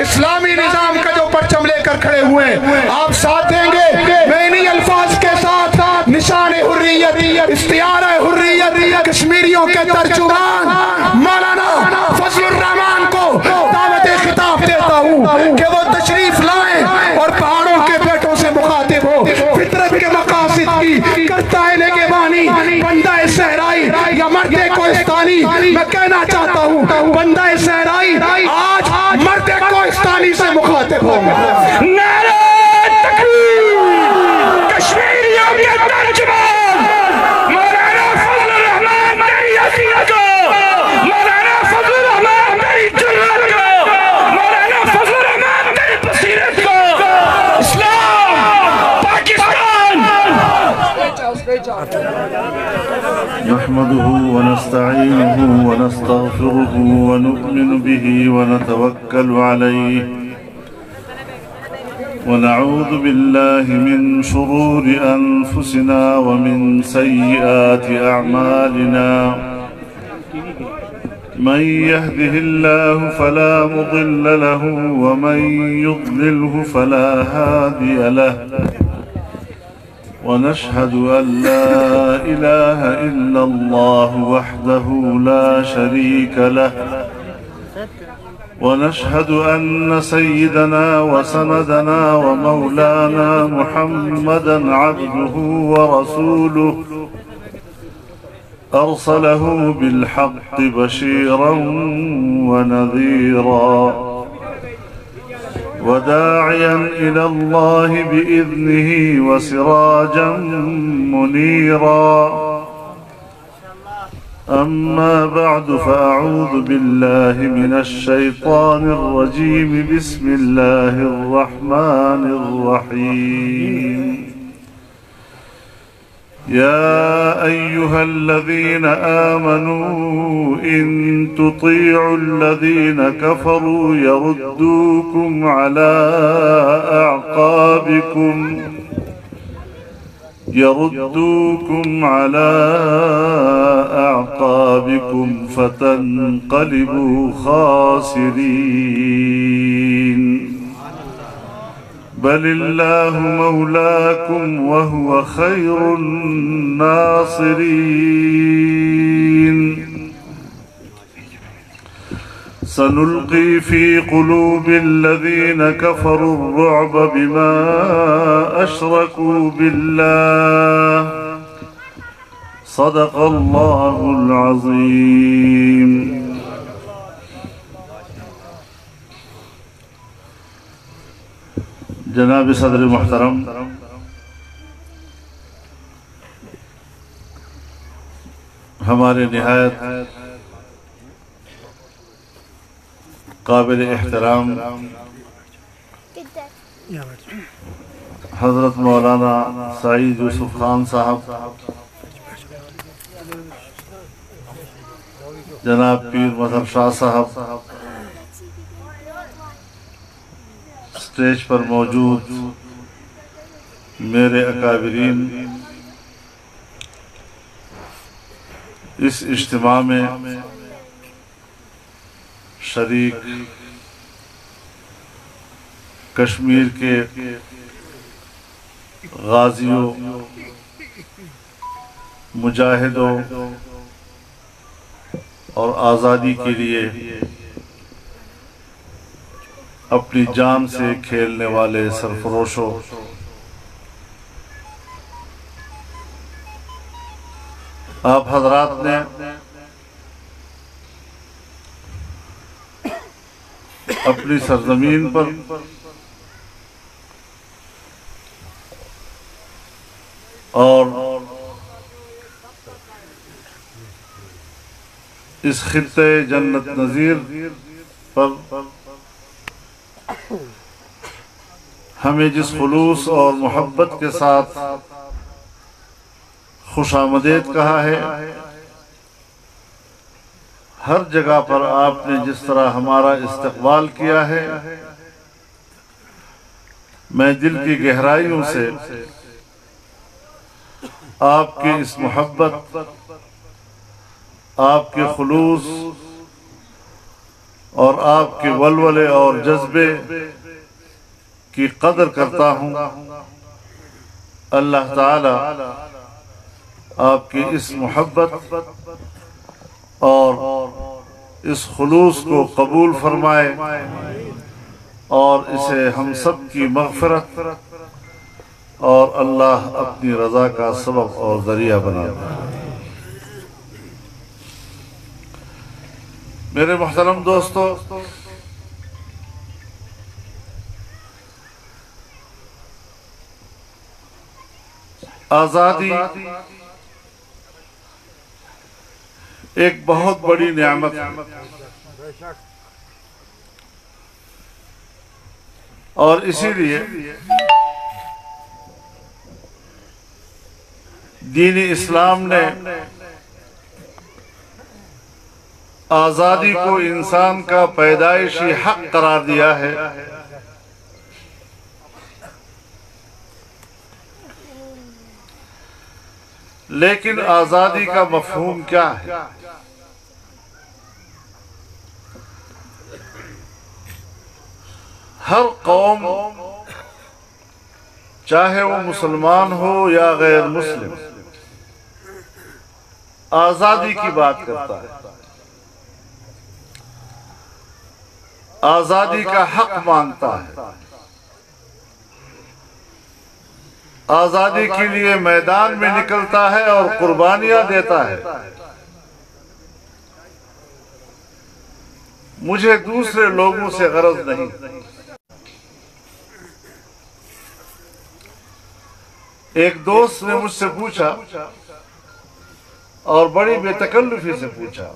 اسلامی نظام کا جو پرچم لے کر کھڑے ہوئے ہیں، آپ ساتھ دیں گے؟ میں انہی الفاظ کے ساتھ نشان حریت، استعارہ حریت، کشمیریوں کے ترجمان مولانا فضل الرحمان کو دعوت خطاب دیتا ہوں کہ وہ تشریف لائیں اور پہاڑوں کے بیٹوں سے مخاطب ہو، فطرت کے مقاصد کی کرتا ہے نگہبانی، بندہ صحرائی یا مرد کوہستانی۔ میں کہنا چاہتا ہوں بندہ صحرائی آج مرد کوہستانی سے مخاطب ہو۔ نعرہ تکبیر! کشمیریوں کے ترجمان مولانا فضل الرحمان میری عظیمت کو، مولانا فضل الرحمان میری جرات کو، مولانا فضل الرحمان میری بصیرت کو، اسلام پاکستان! نحمده ونستعينه ونستغفره ونؤمن به ونتوكل عليه ونعوذ بالله من شرور أنفسنا ومن سيئات أعمالنا من يهده الله فلا مضل له ومن يضلله فلا هادي له ونشهد أن لا إله إلا الله وحده لا شريك له ونشهد أن سيدنا وسندنا ومولانا محمدا عبده ورسوله أرسله بالحق بشيرا ونذيرا وداعيا إلى الله بإذنه وسراجا منيرا أما بعد فأعوذ بالله من الشيطان الرجيم بسم الله الرحمن الرحيم يا أيها الذين آمنوا إن تطيعوا الذين كفروا يردوكم على أعقابكم فتنقلبوا خاسرين بل الله مولاكم وهو خير الناصرين سنلقي في قلوب الذين كفروا الرعب بما أشركوا بالله صدق الله العظيم جناب صدر محترم، ہمارے نہایت قابل احترام حضرت مولانا سعید یوسف خان صاحب، جناب پیر مظہر شاہ صاحب، اسٹیج پر موجود میرے اکابرین، اس اجتماع میں شریک کشمیر کے غازیوں، مجاہدوں اور آزادی کے لیے اپنی جان سے کھیلنے والے سرفروشوں، آپ حضرات نے اپنی سرزمین پر اور اس خطے جنت نظیر پر ہمیں جس خلوص اور محبت کے ساتھ خوش آمدید کہا ہے، ہر جگہ پر آپ نے جس طرح ہمارا استقبال کیا ہے، میں دل کی گہرائیوں سے آپ کی اس محبت، آپ کے خلوص اور آپ کے ولولے اور جذبے کی قدر کرتا ہوں۔ اللہ تعالی آپ کی اس محبت اور اس خلوص کو قبول فرمائے اور اسے ہم سب کی مغفرت اور اللہ اپنی رضا کا سبب اور ذریعہ بنا دے۔ میرے محترم دوستو، آزادی ایک بہت بڑی نعمت ہے، اور اسی لیے دین اسلام نے آزادی کو انسان کا پیدائشی حق قرار دیا ہے۔ لیکن آزادی کا مفہوم کیا ہے؟ ہر قوم، چاہے وہ مسلمان ہو یا غیر مسلم، آزادی کی بات کرتا ہے، آزادی کا حق مانگتا ہے، آزادی کے لیے میدان میں نکلتا ہے اور قربانیاں دیتا ہے۔ مجھے دوسرے لوگوں سے غرض نہیں۔ ایک دوست نے مجھ سے پوچھا، اور بڑی بے تکلفی سے پوچھا،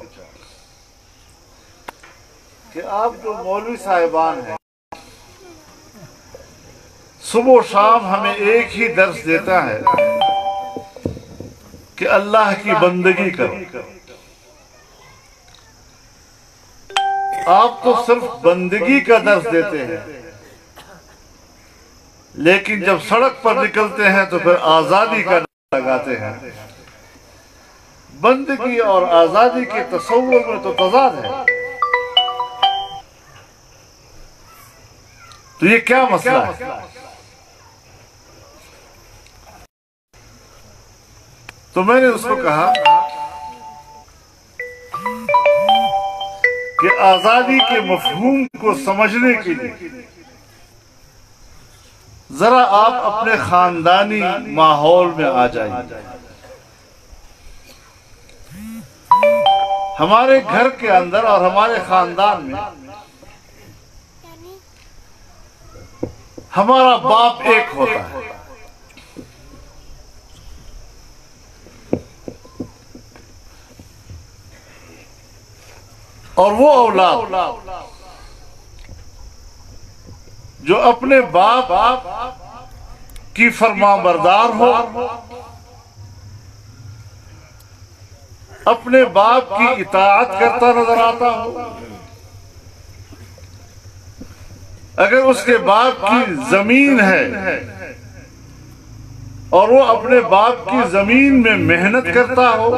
کہ آپ جو مولوی صاحبان ہیں، صبح و شام ہمیں ایک ہی درس دیتا ہے کہ اللہ کی بندگی کرو، آپ تو صرف بندگی کا درس دیتے ہیں، لیکن جب سڑک پر نکلتے ہیں تو پھر آزادی کا نعرہ لگاتے ہیں۔ بندگی اور آزادی کے تصور میں تو تضاد ہے۔ تو یہ کیا مسئلہ ہے؟ تو میں نے اس کو کہا کہ آزادی کے مفہوم کو سمجھنے کے لیے ذرا آپ اپنے خاندانی ماحول میں آ جائیے۔ ہمارے گھر کے اندر اور ہمارے خاندان میں ہمارا باپ ایک ہوتا ہے، اور وہ اولاد جو اپنے باپ کی فرمانبردار ہو، اپنے باپ کی اطاعت کرتا نظر آتا ہو، اگر اس کے باپ کی زمین ہے اور وہ اپنے باپ کی زمین میں محنت کرتا ہو،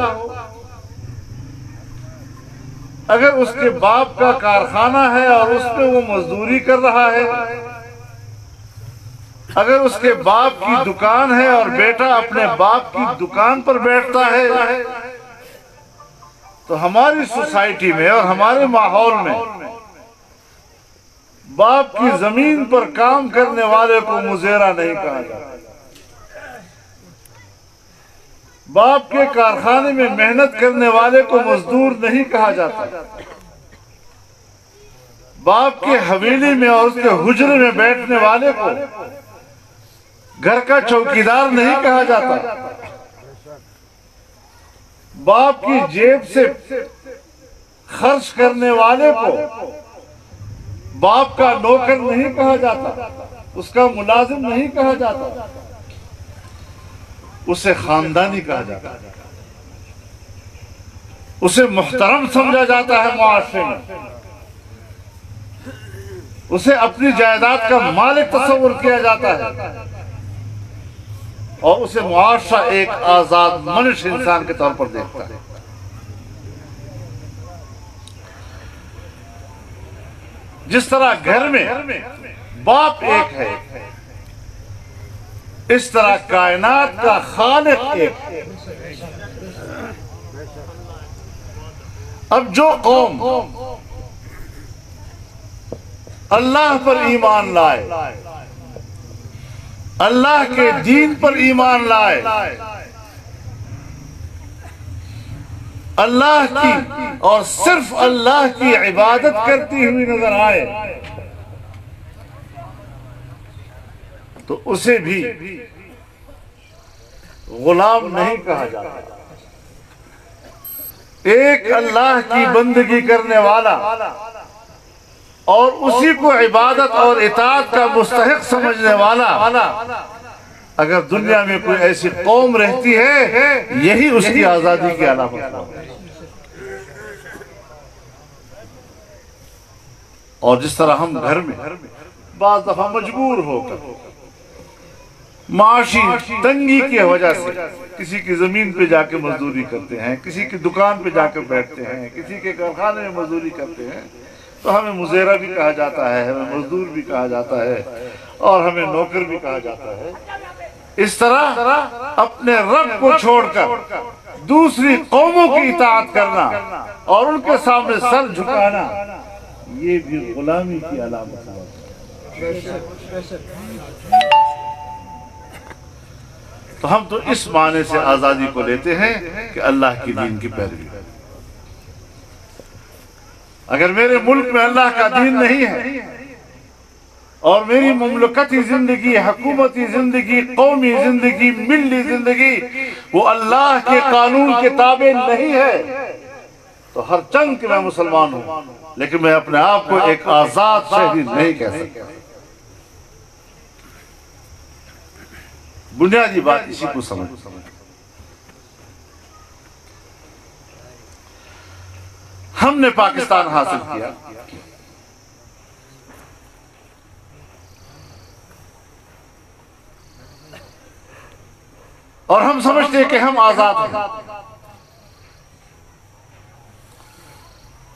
اگر اس کے باپ کا کارخانہ ہے اور اس میں وہ مزدوری کر رہا ہے، اگر اس کے باپ کی دکان ہے اور بیٹا اپنے باپ کی دکان پر بیٹھتا ہے، تو ہماری سوسائٹی میں اور ہمارے ماحول میں باپ کی زمین پر کام کرنے والے کو مزیرہ نہیں کہا جاتا، باپ کے کارخانے میں محنت کرنے والے کو مزدور نہیں کہا جاتا، باپ کے حویلی میں اور اس کے حجرے میں بیٹھنے والے کو گھر کا چوکیدار نہیں کہا جاتا، باپ کی جیب سے خرچ کرنے والے کو باپ کا نوکر نہیں کہا جاتا، اس کا ملازم نہیں کہا جاتا، اسے خاندانی کہا جاتا ہے، اسے محترم سمجھا جاتا ہے معاشرے میں، اسے اپنی جائیداد کا مالک تصور کیا جاتا ہے، اور اسے معاشرہ ایک آزاد منش انسان کے طور پر دیکھتا ہے۔ جس طرح گھر میں باپ ایک ہے، اس طرح کائنات کا خالق ایک ہے۔ اب جو قوم اللہ پر ایمان لائے، اللہ کے دین پر ایمان لائے، اللہ کی اور صرف اللہ کی عبادت کرتی ہوئی نظر آئے تو اسے بھی غلام نہیں کہا جاتا۔ ایک اللہ کی بندگی کرنے والا اور اسی کو عبادت اور اطاعت کا مستحق سمجھنے والا اگر دنیا میں کوئی ایسی قوم رہتی ہے، یہی اس کی آزادی کی علامت ہے۔ اور جس طرح ہم گھر میں بعض دفعہ مجبور ہو کر معاشی تنگی کی وجہ سے کسی کی زمین پہ جا کے مزدوری کرتے ہیں، کسی کی دکان پہ جا کے بیٹھتے ہیں، کسی کے کارخانے میں مزدوری کرتے ہیں، تو ہمیں مزیرہ بھی کہا جاتا ہے، ہمیں مزدور بھی کہا جاتا ہے، اور ہمیں نوکر بھی کہا جاتا ہے۔ اس طرح اپنے رب کو چھوڑ کر دوسری قوموں کی اطاعت کرنا اور ان کے سامنے سر جھکانا، یہ بھی غلامی کی علامت ہے۔ تو ہم تو اس معنی سے آزادی کو لیتے ہیں کہ اللہ کی دین کی پیروی۔ اگر میرے ملک میں اللہ کا دین نہیں ہے اور میری مملکتی زندگی، حکومتی زندگی، قومی زندگی، ملی زندگی وہ اللہ کے قانون کے تابع نہیں ہے، تو ہر چنگ کہ میں مسلمان ہوں لیکن میں اپنے آپ کو ایک آزاد شہری نہیں کہہ سکتا۔ بنیادی بات اسی کو سمجھ۔ ہم نے پاکستان حاصل کیا، اور ہم سمجھتے ہیں کہ ہم آزاد ہیں۔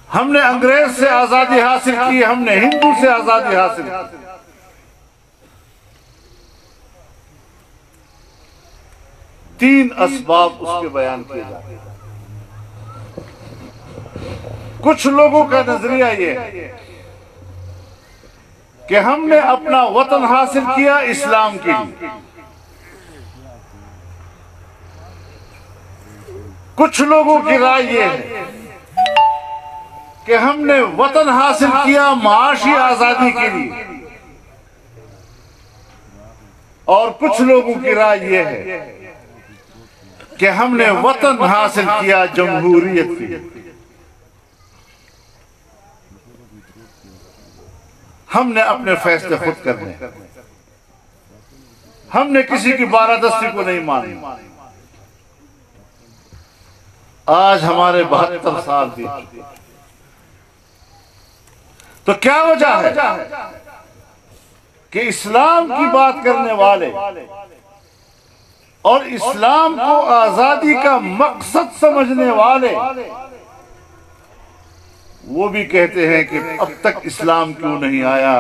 ہم نے انگریز سے آزادی حاصل کی، ہم نے ہندو سے آزادی حاصل کی۔ تین اسباب اس کے بیان کیے جاتے ہیں۔ کچھ لوگوں کا نظریہ یہ ہے کہ ہم نے اپنا وطن حاصل کیا اسلام کے لیے، کچھ لوگوں کی رائے یہ ہے کہ ہم نے وطن حاصل کیا معاشی آزادی کے لیے، اور کچھ لوگوں کی رائے یہ ہے کہ ہم نے وطن حاصل کیا جمہوریت کے لیے۔ ہم نے اپنے فیصلے خود کرنے، ہم نے کسی کی بالادستی کو نہیں مانی۔ آج ہمارے 72 سال بھی، تو کیا وجہ ہے کہ اسلام کی بات کرنے والے اور اسلام کو آزادی کا مقصد سمجھنے والے وہ بھی کہتے ہیں کہ اب تک اسلام کیوں نہیں آیا،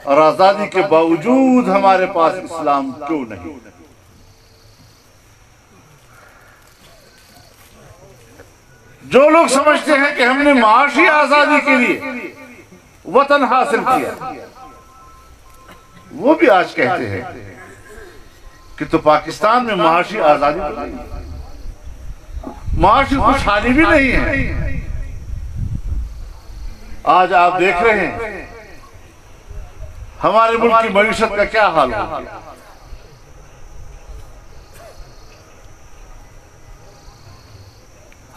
اور آزادی کے باوجود ہمارے پاس اسلام کیوں نہیں؟ جو لوگ سمجھتے ہیں کہ ہم نے معاشی آزادی کے لیے وطن حاصل کیا، وہ بھی آج کہتے ہیں کہ تو پاکستان میں معاشی آزادی نہیں، معاشی خوشحالی بھی نہیں ہے۔ آج آپ دیکھ رہے ہیں ہمارے ملک کی معیشت کا کیا حال ہو گیا۔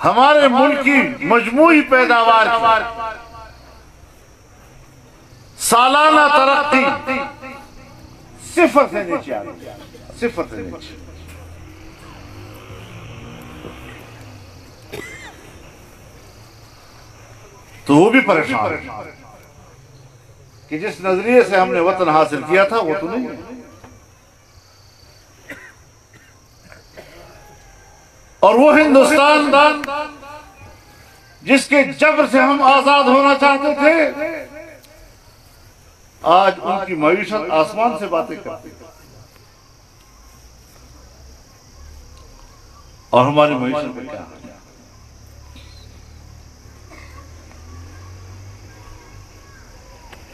ہمارے ملک کی مجموعی پیداوار کی سالانہ ترقی صفر سے نیچے آ گئی، صفر سے نیچے۔ تو وہ بھی پریشان ہے کہ جس نظریے سے ہم نے وطن حاصل کیا تھا وہ تو نہیں ہے، اور وہ ہندوستان جس کے جبر سے ہم آزاد ہونا چاہتے تھے آج ان کی معیشت آسمان سے باتیں کرتی ہے اور ہماری معیشت میں کیا ہے؟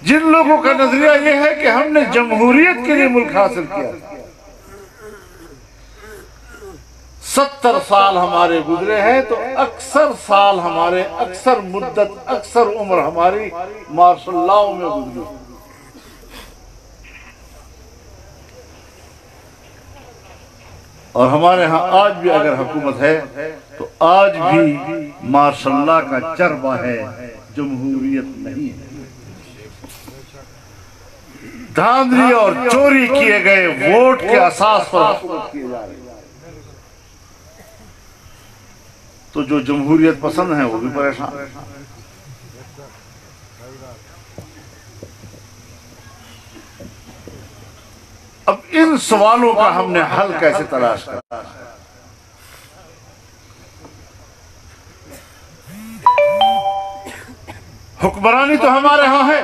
جن لوگوں کا نظریہ یہ ہے کہ ہم نے جمہوریت کے لیے ملک حاصل کیا، 70 سال ہمارے گزرے ہیں تو اکثر سال ہمارے، اکثر مدت، اکثر عمر ہماری مارشل لاء میں گزری. اور ہمارے ہاں آج بھی اگر حکومت ہے تو آج بھی مارشل لاء کا چربہ ہے، جمہوریت نہیں ہے. دھاندلی اور چوری کیے گئے ووٹ کے اساس پر حکومت کیے جا رہے ہیں. تو جو جمہوریت پسند ہیں وہ بھی پریشان ہیں. اب ان سوالوں کا ہم نے حل کیسے تلاش کرنا ہے؟ حکمرانی تو ہمارے ہاں ہے،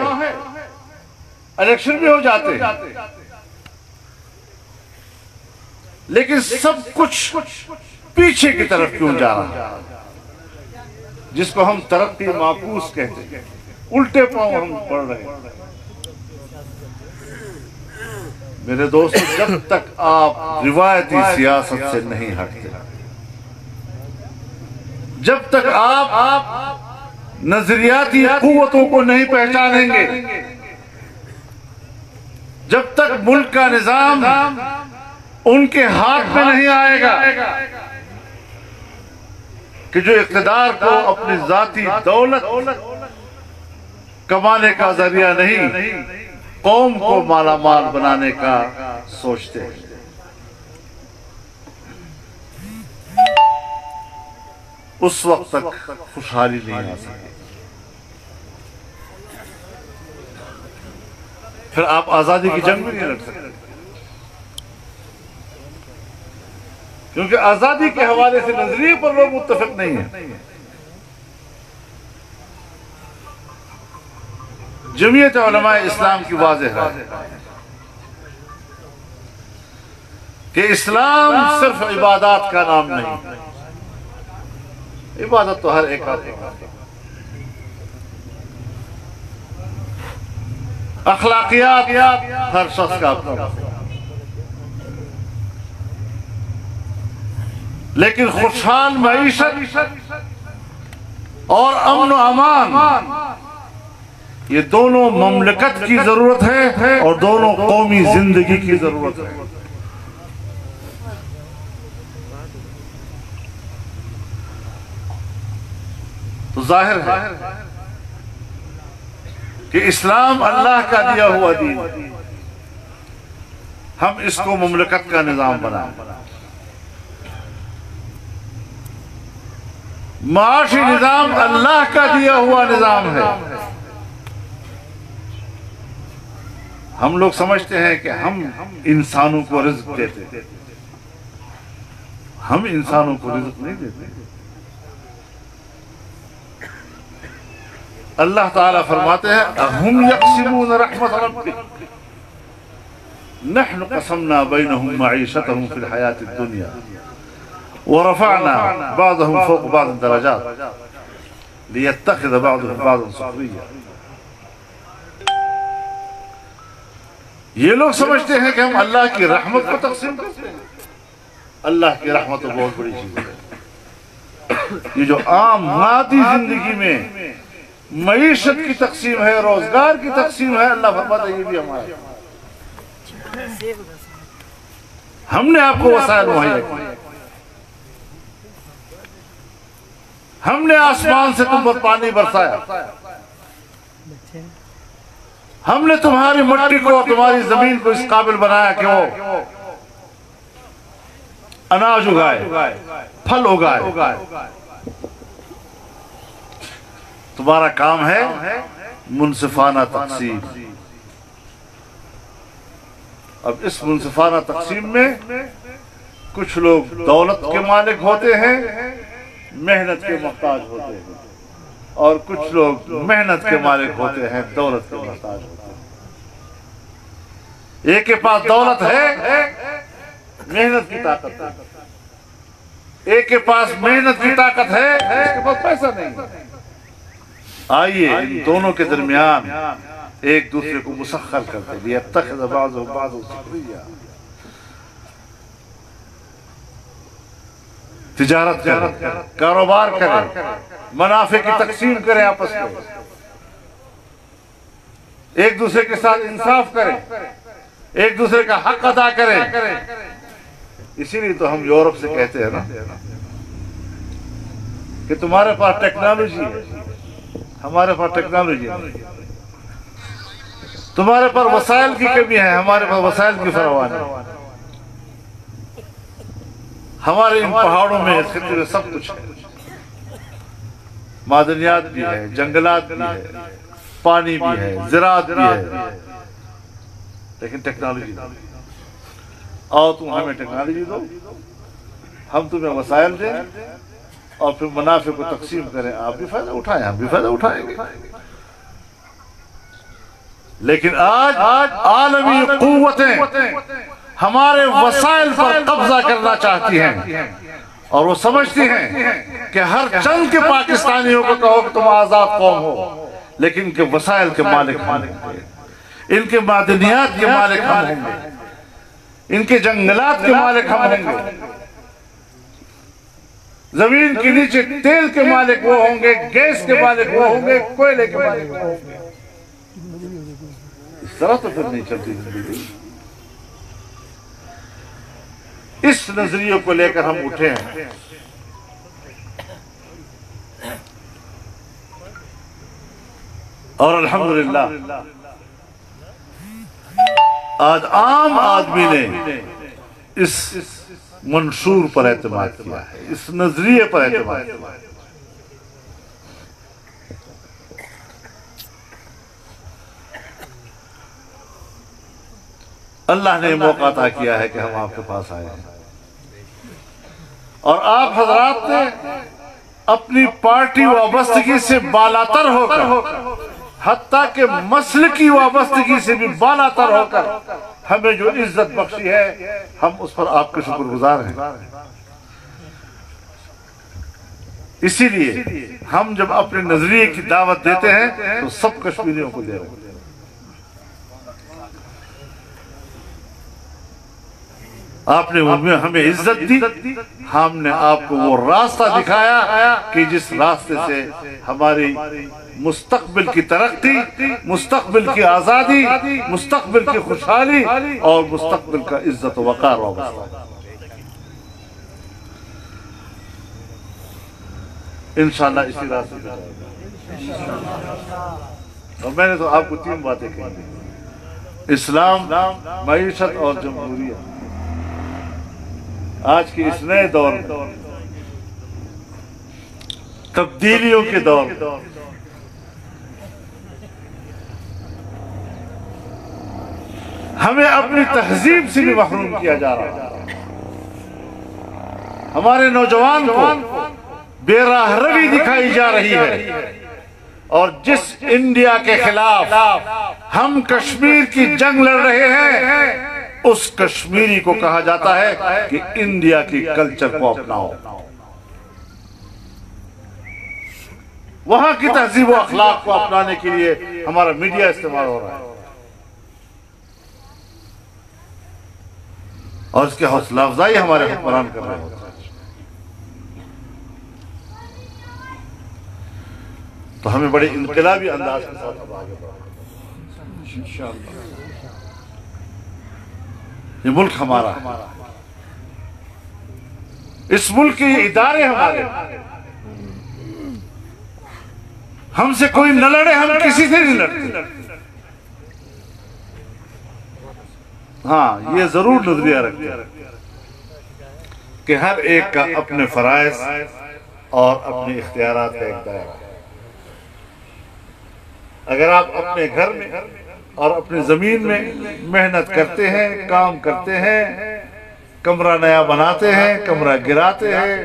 الیکشن بھی ہو جاتے ہیں، لیکن سب کچھ پیچھے کی طرف کیوں جا رہا ہے؟ جس کو ہم ترقی معکوس کہتے ہیں، الٹے پاؤں ہم پڑھ رہے ہیں. میرے دوستو، جب تک آپ روایتی سیاست سے نہیں ہٹتے، جب تک آپ نظریاتی قوتوں کو نہیں پہچانیں گے، جب تک ملک کا نظام ان کے ہاتھ میں نہیں آئے گا کہ جو اقتدار کو اپنی ذاتی دولت کمانے کا ذریعہ نہیں، قوم کو مالا مال بنانے کا سوچتے ہیں، اس وقت تک خوشحالی نہیں آ سکتی. پھر آپ آزادی کی جنگ بھی نہیں لڑ سکتے، کیونکہ آزادی کے حوالے سے نظریے پر لوگ متفق نہیں ہیں. جمعیت علماء اسلام کی واضح ہے کہ اسلام صرف عبادات کا نام نہیں، عبادت تو ہر ایک آدمی کرتا ہے، اخلاقیات ہر شخص کا اپنا، لیکن خوشحال معیشت اور امن و امان یہ دونوں مملکت کی ضرورت ہے اور دونوں قومی زندگی کی ضرورت ہے. تو ظاہر ہے کہ اسلام اللہ کا دیا ہوا دین، ہم اس کو مملکت کا نظام بنائیں. معاشی نظام اللہ کا دیا ہوا نظام ہے. ہم لوگ سمجھتے ہیں کہ ہم انسانوں کو رزق دیتے ہیں، ہم انسانوں کو رزق نہیں دیتے. اللہ تعالیٰ فرماتے ہیں اَهُمْ يَقْسِمُونَ رَحْمَةَ رَبِّكَ نَحْنُ قَسَمْنَا بَيْنَهُمْ مَعِيشَتَهُمْ فِي الْحَيَاةِ الدُّنْيَا وَرَفَعْنَا بَعْضَهُمْ فَوْقَ بَعْضٍ دَرَجَاتٍ لِيَتَّخِذَ بَعْضُهُمْ بَعْضًا سُخْرِيًّا. یہ لوگ سمجھتے ہیں کہ ہم اللہ کی رحمت کو تقسیم کرتے ہیں. اللہ کی رحمت تو بہت بڑی چیز ہے. یہ جو عام مادی زندگی میں معیشت کی تقسیم ہے، روزگار کی تقسیم ہے، اللہ فرماتا ہے یہ بھی ہمارا. ہم نے آپ کو وسائل مہیا کیے، ہم نے آسمان سے تم پر پانی برسایا، ہم نے تمہاری مٹی کو اور تمہاری زمین کو اس قابل بنایا کہ وہ اناج اگائے، پھل اگائے. تمہارا کام ہے منصفانہ تقسیم. اب اس منصفانہ تقسیم میں کچھ لوگ دولت کے مالک ہوتے ہیں، محنت کے محتاج ہوتے ہیں، اور کچھ لوگ محنت کے مالک ہوتے ہیں، دولت کے محتاج ہوتے ہیں. ایک کے پاس دولت ہے، محنت کی طاقت ہے، ایک کے پاس محنت کی طاقت ہے، اس کے پاس پیسہ نہیں۔ آئیے ان دونوں کے درمیان ایک دوسرے کو مسخر کرتے لیتخذ بعضهم بعضا سخریا، تجارت کریں، کاروبار کریں، منافع کی تقسیم کریں، آپس میں ایک دوسرے کے ساتھ انصاف کریں، ایک دوسرے کا حق ادا کریں۔ اسی لیے تو ہم یورپ سے کہتے ہیں نا کہ تمہارے پاس ٹیکنالوجی ہے، ہمارے پاس ٹیکنالوجی ہے، تمہارے پاس وسائل کی کمی ہے، ہمارے پاس وسائل کی فراوانی ہے، ہمارے ان پہاڑوں میں اس خطے میں سب کچھ ہے، معدنیات بھی ہے، جنگلات بھی ہے، پانی بھی ہے، زراعت بھی ہے، لیکن ٹیکنالوجی نہیں۔ آؤ تم ہمیں ٹیکنالوجی دو، ہم تمہیں وسائل دیں، اور پھر منافع کو تقسیم کریں، آپ بھی فائدہ اٹھائیں، ہم بھی فائدہ اٹھائیں گے۔ لیکن آج عالمی قوتیں ہمارے وسائل پر قبضہ کرنا چاہتی ہیں، اور وہ سمجھتی ہیں کہ ہر چند کے پاکستانیوں کو کہو کہ تم آزاد قوم ہو، لیکن ان کے وسائل کے مالک ہم ہوں گے، ان کے معدنیات کے مالک ہم ہوں گے، ان کے جنگلات کے مالک ہم ہوں گے، زمین کے نیچے تیل کے مالک وہ ہوں گے، گیس کے مالک وہ ہوں گے، کوئلے کے مالک وہ ہوں گے۔ اس طرح تو پھر نہیں چلتی زندگی۔ اس نظریے کو لے کر ہم اٹھے ہیں، اور الحمدللہ آج عام آدمی نے اس منشور پر اعتماد کیا ہے، اس نظریے پر اعتماد کیا ہے۔ اللہ نے موقع عطا کیا ہے کہ ہم آپ کے پاس آئے ہیں، اور آپ حضرات نے اپنی پارٹی وابستگی سے بالاتر ہو کر، حتیٰ کہ مسلکی وابستگی سے بھی بالاتر ہو کر ہمیں جو عزت بخشی ہے، ہم اس پر آپ کے شکر گزار ہیں۔ اسی لیے ہم جب اپنے نظریے کی دعوت دیتے ہیں تو سب کشمیریوں کو دے رہے ہیں۔ آپ نے ہمیں عزت دی، ہم نے آپ کو وہ راستہ دکھایا کہ جس راستے سے ہماری مستقبل کی ترقی، مستقبل کی آزادی، مستقبل کی خوشحالی اور مستقبل کا عزت و وقار وابستہ ہے۔ انشاءاللہ اسی راستے پہ جائیں گے۔ اور میں نے تو آپ کو 3 باتیں کہی: اسلام، معیشت اور جمہوریت۔ آج کے اس نئے دور میں، تبدیلیوں کے دور میں، ہمیں اپنی تہذیب سے بھی محروم کیا جا رہا ہے۔ ہمارے نوجوان کو بے راہ روی دکھائی جا رہی ہے، اور جس انڈیا کے خلاف ہم کشمیر کی جنگ لڑ رہے ہیں، اس کشمیری کو کہا جاتا ہے کہ انڈیا کی کلچر کو اپناؤ، وہاں کی تہذیب و اخلاق کو اپنانے کے لیے ہمارا میڈیا استعمال ہو رہا ہے، اور اس کے حوصلہ افزائی ہمارے حکمران کر رہے ہوتے ہیں۔ تو ہمیں بڑے انقلابی انداز کے ساتھ اب آگے بڑھنا ہے۔ یہ ملک ہمارا ہے، اس ملک کے یہ ادارے ہمارے، ہم سے کوئی نہ لڑے، ہم کسی سے نہیں لڑتے۔ ہاں، یہ ضرور نظریہ رکھتے ہیں کہ ہر ایک کا اپنے فرائض اور اپنے اختیارات کا ایک دائرہ ہے۔ اگر آپ اپنے گھر میں اور اپنی زمین میں محنت کرتے ہیں، کام کرتے ہیں، کمرہ نیا بناتے ہیں، کمرہ گراتے ہیں،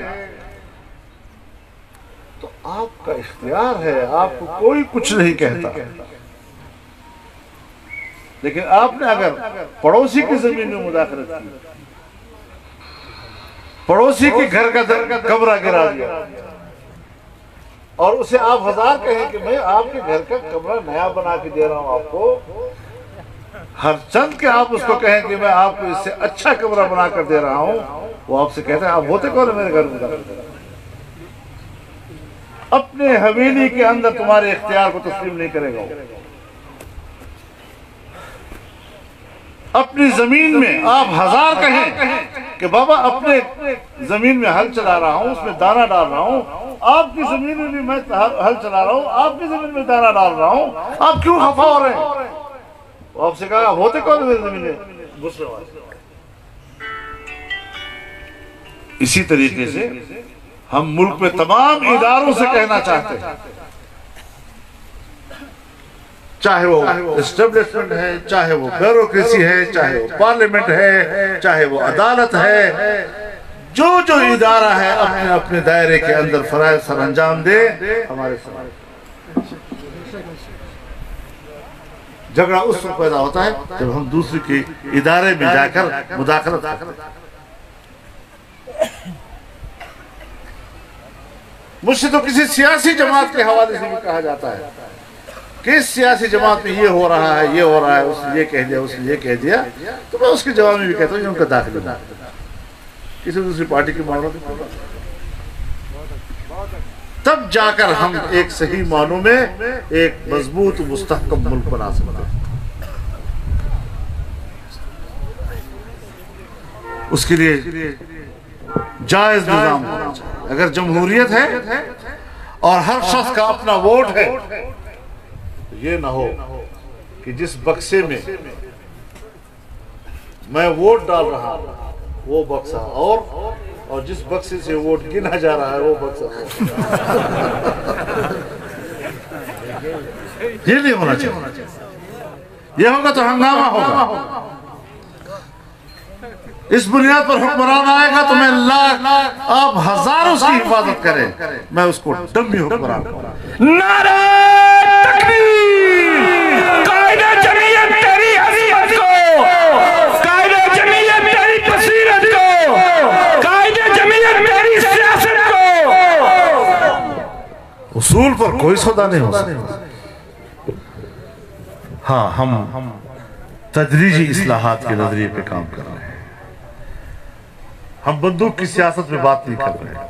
تو آپ کا اختیار ہے، آپ کو کوئی کچھ نہیں کہتا۔ لیکن آپ نے اگر پڑوسی کی زمین میں مداخلت کی، پڑوسی کے گھر کا کمرہ گرا دیا اور اسے آپ 1000 کہیں کہ میں آپ کے گھر کا کمرہ نیا بنا کے دے رہا ہوں آپ کو، ہر چند کے آپ اس کو کہیں کہ میں آپ کو اس سے اچھا کمرہ بنا کر دے رہا ہوں، وہ آپ سے کہتے ہیں آپ ہوتے کون میرے گھر میں؟ اپنے حویلی کے اندر تمہارے اختیار کو تسلیم نہیں کرے گا۔ اپنی زمین میں آپ 1000 کہیں کہ بابا اپنے زمین میں ہل چلا رہا ہوں، اس میں دانہ ڈال رہا ہوں، آپ کی زمین میں بھی میں ہل چلا رہا ہوں، آپ کی زمین میں دانہ ڈال رہا ہوں، آپ کیوں خفا ہو رہے ہیں؟ وہ آپ سے کہا ہوتے کون میری زمین میں غصے والے؟ اسی طریقے سے ہم ملک میں تمام اداروں سے کہنا چاہتے ہیں، چاہے وہ اسٹیبلشمنٹ ہے، چاہے وہ بیوروکریسی ہے، چاہے وہ پارلیمنٹ ہے، چاہے وہ عدالت ہے، جو ادارہ ہے اپنے اپنے دائرے کے اندر فرائض سر انجام دے۔ ہمارے سماج جھگڑا اس وقت پیدا ہوتا ہے جب ہم دوسرے کے ادارے میں جا کر مداخلت کرتے ہیں۔ مجھ سے تو کسی سیاسی جماعت کے حوالے سے بھی کہا جاتا ہے کہ اس سیاسی جماعت میں یہ ہو رہا ہے، یہ ہو رہا ہے، اس نے یہ کہہ دیا، اس نے یہ کہہ دیا، تو میں اس کے جواب میں بھی کہتا ہوں یہ ان کا داخلہ نہ کسی دوسری پارٹی کی معاملات میں، تب جا کر ہم ایک صحیح معنوں میں ایک مضبوط و مستحکم ملک بنا سکتے ہیں۔ اس کے لیے جائز نظام ہونا چاہیے۔ اگر جمہوریت ہے اور ہر شخص کا اپنا ووٹ ہے، یہ نہ ہو کہ جس بکسے میں میں ووٹ ڈال رہا ہوں وہ بکسا اور جس بکسے سے ووٹ گنا جا رہا ہے وہ بکسا یہ نہیں ہونا چاہیے۔ یہ ہوگا تو ہنگامہ ہوگا۔ اس بنیاد پر حکمران آئے گا تو میں آپ 1000 اس کی حفاظت کریں، میں اس کو ڈمی حکمران کروں۔ نعرہ تکبیر! قائد جمعیت تیری عظمت کو، قائد جمعیت تیری بصیرت کو، قائد جمعیت تیری سیاست کو۔ اصول پر کوئی سودا نہیں ہو سکتا۔ ہاں، ہم تدریجی اصلاحات کے نظریے پہ کام کر رہے ہیں۔ ہم بندوق کی سیاست میں بات نہیں کر رہے ہیں،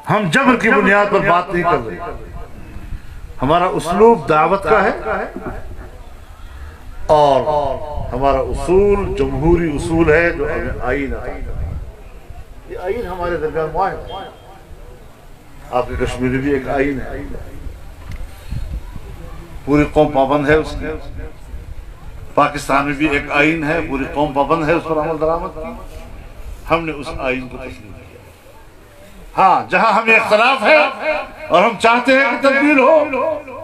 ہم جبر کی بنیاد پر بات نہیں کر رہے۔ ہمارا اسلوب دعوت کا ہے اور ہمارا اصول جمہوری اصول ہے جو ہمیں آئین ہے۔ یہ آئین ہمارے درمیان معاہد ہے۔ آپ کے کشمیر میں بھی ایک آئین ہے، پوری قوم پابند ہے اس کی۔ پاکستان میں بھی ایک آئین ہے، پوری قوم پابند ہے اس پر عمل درآمد کی۔ ہم نے اس آئین کو تسلیم کیا۔ ہاں، جہاں ہمیں اختلاف ہے اور ہم چاہتے ہیں کہ تبدیل ہو،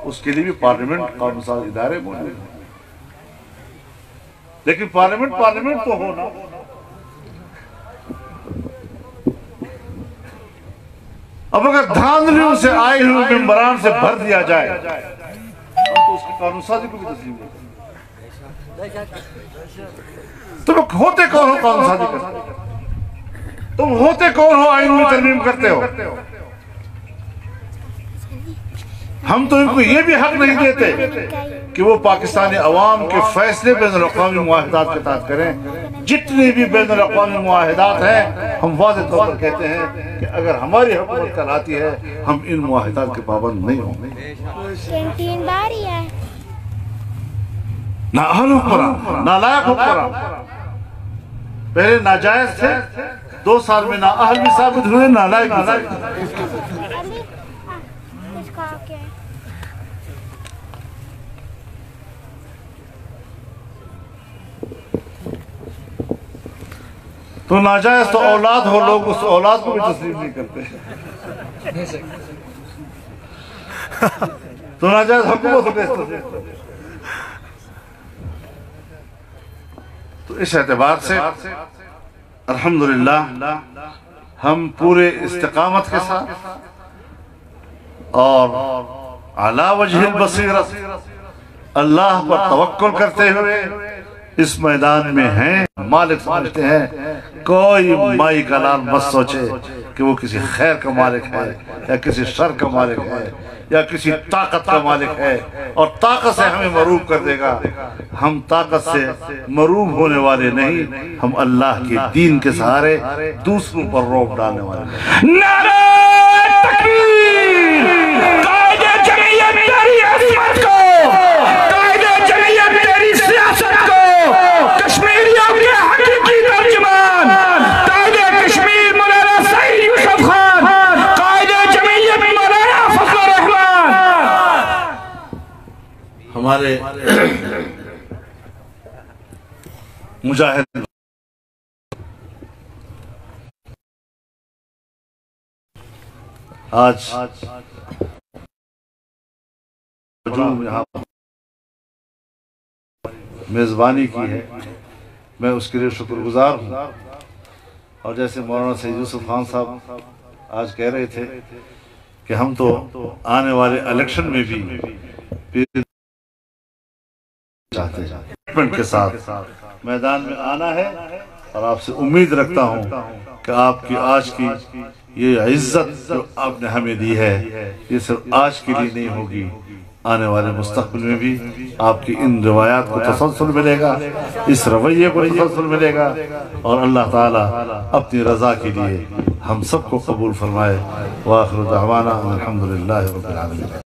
اس کے لیے بھی پارلیمنٹ قانون ساز ادارے موجود ہیں، لیکن پارلیمنٹ تو ہونا۔ اب اگر دھاندلیوں سے آئے ہوئے ممبران سے بھر دیا جائے ہم تو اس کی قانون سازی کو بھی تسلیم کرتے ہیں۔ تم ہوتے کون ہو قانون سازی کرتے؟ تم ہوتے کون ہو آئین میں ترمیم کرتے ہو؟ ہم تو ان کو یہ بھی حق نہیں دیتے کہ وہ پاکستانی عوام کے فیصلے بین الاقوامی معاہدات کے تحت کریں۔ جتنے بھی بین الاقوامی معاہدات ہیں ہم واضح طور پر کہتے ہیں کہ اگر ہماری حکومت کراتی ہے ہم ان معاہدات کے پابند نہیں ہوں گے۔ کینٹین بار ہی ہے، نااہل حکمران، نالائق حکمران، پہلے ناجائز تھے، 2 سال میں نااہل بھی ثابت ہوئے، نالائق بھی ثابت ہوئے۔ کچھ کھا کے تو ناجائز تو اولاد ہو، لوگ اس اولاد کو بھی تسلیم نہیں کرتے۔ تو ناجائز حکومت ہو کیسے تسلیم کرتے؟ تو اس اعتبار سے الحمدللہ ہم پورے استقامت کے ساتھ اور علی وجہ البصیرت اللہ پر توکل کرتے ہوئے اس میدان میں ہیں، مالک سمجھتے ہیں۔ کوئی مائی کا لال مت سوچے کہ وہ کسی خیر کا مالک ہے یا کسی شر کا مالک ہے یا کسی طاقت کا مالک ہے اور طاقت سے ہمیں مروب کر دے گا۔ ہم طاقت سے مروب ہونے والے نہیں، ہم اللہ کے دین کے سہارے دوسروں پر روب ڈالنے والے ہیں۔ نعرہ تکبیر! قائد جمعیت تیری عظمت کو، قائد جمعیت تیری سیاست کو، کشمیریوں کے حقیقی ترجمان قائد کشمیر مولانا سعید یوسف خان، قائد جمعیت مولانا فضل الرحمان۔ ہمارے مجاہد آج یہاں میزبانی کی ہے، میں اس کے لیے شکر گزار ہوں۔ اور جیسے مولانا سید یوسف خان صاحب آج کہہ رہے تھے کہ ہم تو آنے والے الیکشن میں بھی چاہتے ہیں کے ساتھ میدان میں آنا ہے، اور آپ سے امید رکھتا ہوں کہ آپ کی آج کی یہ عزت جو آپ نے ہمیں دی ہے یہ صرف آج کے لیے نہیں ہوگی، آنے والے مستقبل میں بھی آپ کی ان روایات کو تسلسل ملے گا، اس رویے کو تسلسل ملے گا، اور اللہ تعالیٰ اپنی رضا کے لیے ہم سب کو قبول فرمائے۔ وآخر دعوانا الحمدللہ رب العالمین۔